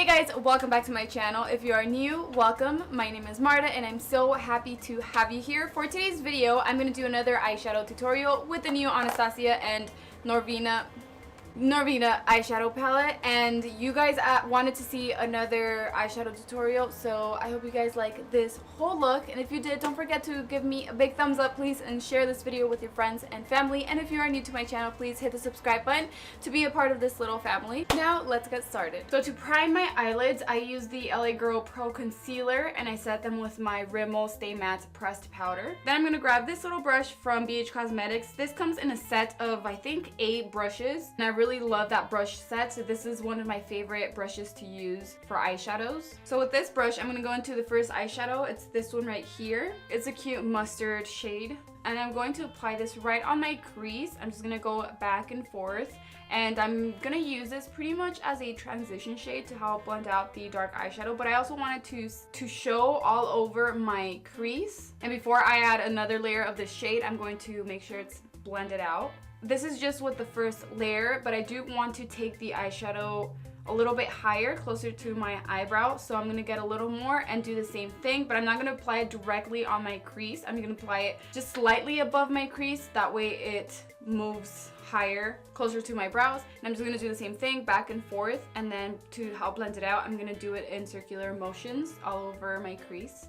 Hey guys, welcome back to my channel. If you are new, welcome. My name is Marta and I'm so happy to have you here. For today's video, I'm going to do another eyeshadow tutorial with the new Anastasia and Norvina eyeshadow palette, and you guys wanted to see another eyeshadow tutorial, so I hope you guys like this whole look. And if you did, don't forget to give me a big thumbs up please, and share this video with your friends and family. And if you are new to my channel, please hit the subscribe button to be a part of this little family. Now let's get started. So to prime my eyelids, I use the Girl Pro Concealer and I set them with my Rimmel Stay Matte pressed powder. Then I'm going to grab this little brush from ABH Cosmetics. This comes in a set of I think 8 brushes, and I really love that brush set, so this is one of my favorite brushes to use for eyeshadows. So with this brush, I'm going to go into the first eyeshadow. It's this one right here. It's a cute mustard shade, and I'm going to apply this right on my crease. I'm just going to go back and forth, and I'm going to use this pretty much as a transition shade to help blend out the dark eyeshadow, but I also wanted to show all over my crease. And before I add another layer of this shade, I'm going to make sure it's blended out. This is just with the first layer, but I do want to take the eyeshadow a little bit higher, closer to my eyebrow. So I'm going to get a little more and do the same thing, but I'm not going to apply it directly on my crease. I'm going to apply it just slightly above my crease. That way it moves higher, closer to my brows. And I'm just going to do the same thing, back and forth. And then to help blend it out, I'm going to do it in circular motions all over my crease.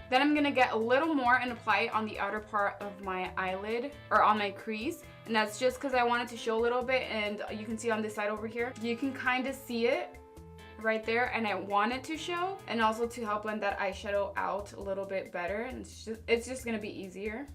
Then I'm going to get a little more and apply it on the outer part of my eyelid, or on my crease. And that's just because I wanted to show a little bit, and you can see on this side over here, you can kind of see it right there, and I want it to show, and also to help blend that eyeshadow out a little bit better, and it's just going to be easier.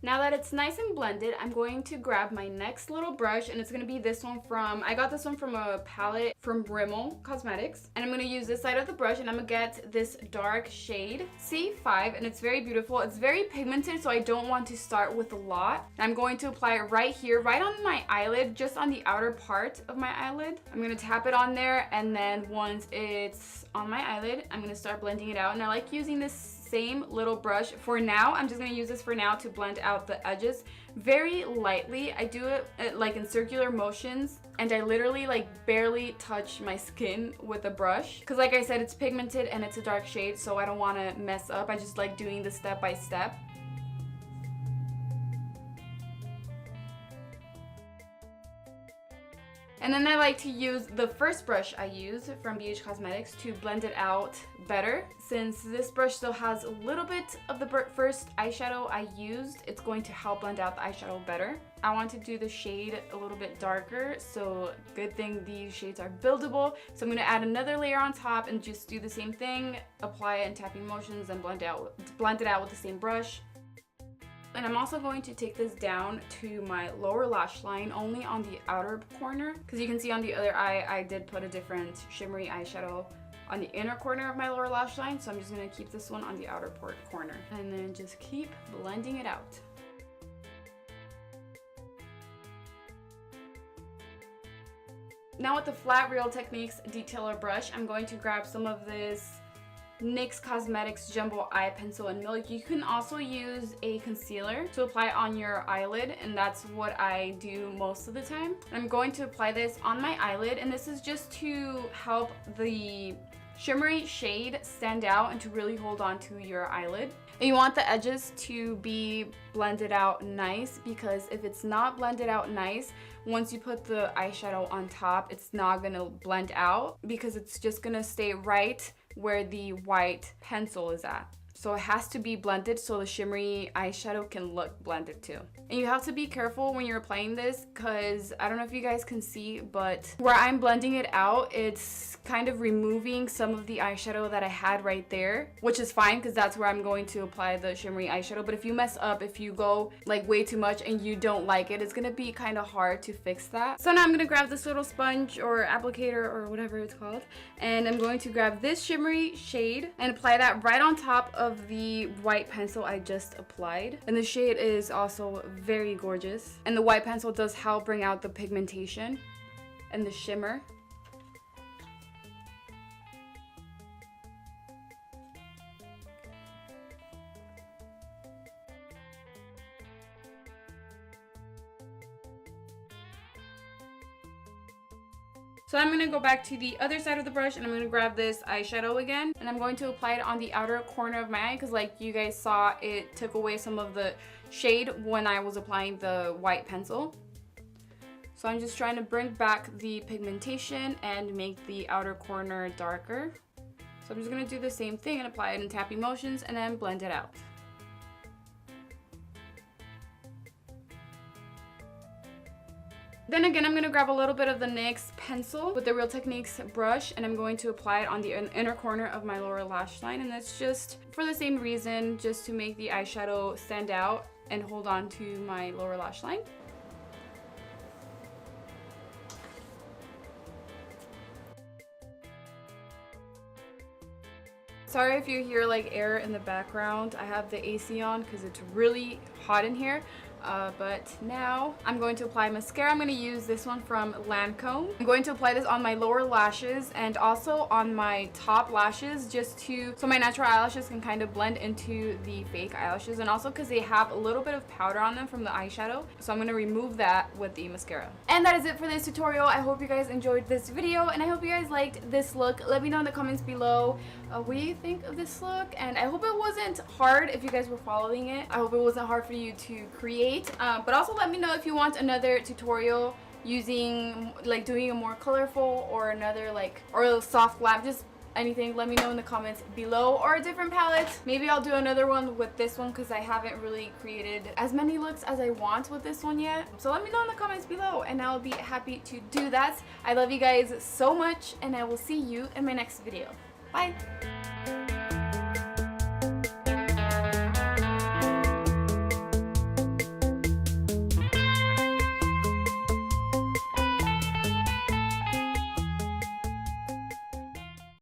Now that it's nice and blended, I'm going to grab my next little brush, and it's going to be this one from, I got this one from a palette from Rimmel Cosmetics. And I'm going to use this side of the brush, and I'm going to get this dark shade, C5, and it's very beautiful. It's very pigmented, so I don't want to start with a lot. I'm going to apply it right here, right on my eyelid, just on the outer part of my eyelid. I'm going to tap it on there, and then once it's on my eyelid, I'm going to start blending it out. And I like using this same little brush. For now, I'm just going to use this for now to blend out the edges very lightly. I do it like in circular motions, and I literally like barely touch my skin with the brush, because like I said, it's pigmented and it's a dark shade, so I don't want to mess up. I just like doing this step by step. And then I like to use the first brush I use from ABH Cosmetics to blend it out better. Since this brush still has a little bit of the first eyeshadow I used, it's going to help blend out the eyeshadow better. I want to do the shade a little bit darker, so good thing these shades are buildable. So I'm going to add another layer on top and just do the same thing, apply it in tapping motions and blend it out with the same brush. And I'm also going to take this down to my lower lash line, only on the outer corner, because you can see on the other eye I did put a different shimmery eyeshadow on the inner corner of my lower lash line, so I'm just going to keep this one on the outer corner, and then just keep blending it out. Now with the Flat Real Techniques Detailer brush, I'm going to grab some of this NYX Cosmetics Jumbo Eye Pencil in Milk. You can also use a concealer to apply on your eyelid, and that's what I do most of the time. I'm going to apply this on my eyelid, and this is just to help the shimmery shade stand out and to really hold on to your eyelid. And you want the edges to be blended out nice, because if it's not blended out nice, once you put the eyeshadow on top, it's not gonna blend out, because it's just gonna stay right where the white pencil is at. So it has to be blended so the shimmery eyeshadow can look blended too. And you have to be careful when you're applying this, because I don't know if you guys can see, but where I'm blending it out, it's kind of removing some of the eyeshadow that I had right there, which is fine because that's where I'm going to apply the shimmery eyeshadow. But if you mess up, if you go like way too much and you don't like it, it's gonna be kind of hard to fix that. So now I'm gonna grab this little sponge or applicator or whatever it's called, and I'm going to grab this shimmery shade and apply that right on top of the white pencil I just applied. And the shade is also very gorgeous, and the white pencil does help bring out the pigmentation and the shimmer. So I'm going to go back to the other side of the brush and I'm going to grab this eyeshadow again. And I'm going to apply it on the outer corner of my eye because like you guys saw, it took away some of the shade when I was applying the white pencil. So I'm just trying to bring back the pigmentation and make the outer corner darker. So I'm just going to do the same thing and apply it in tapping motions and then blend it out. Then again, I'm going to grab a little bit of the NYX pencil with the Real Techniques brush and I'm going to apply it on the inner corner of my lower lash line, and that's just for the same reason, just to make the eyeshadow stand out and hold on to my lower lash line. Sorry if you hear like air in the background. I have the AC on because it's really hot in here. But now I'm going to apply mascara. I'm going to use this one from Lancome. I'm going to apply this on my lower lashes and also on my top lashes, just so my natural eyelashes can kind of blend into the fake eyelashes, and also because they have a little bit of powder on them from the eyeshadow. So I'm going to remove that with the mascara. And that is it for this tutorial. I hope you guys enjoyed this video and I hope you guys liked this look. Let me know in the comments below what do you think of this look, and I hope it wasn't hard if you guys were following it. I hope it wasn't hard for you to create. But also let me know if you want another tutorial using like doing a more colorful or another like or a soft glam, just anything. Let me know in the comments below, or a different palette. Maybe I'll do another one with this one because I haven't really created as many looks as I want with this one yet. So let me know in the comments below and I'll be happy to do that. I love you guys so much and I will see you in my next video. Bye!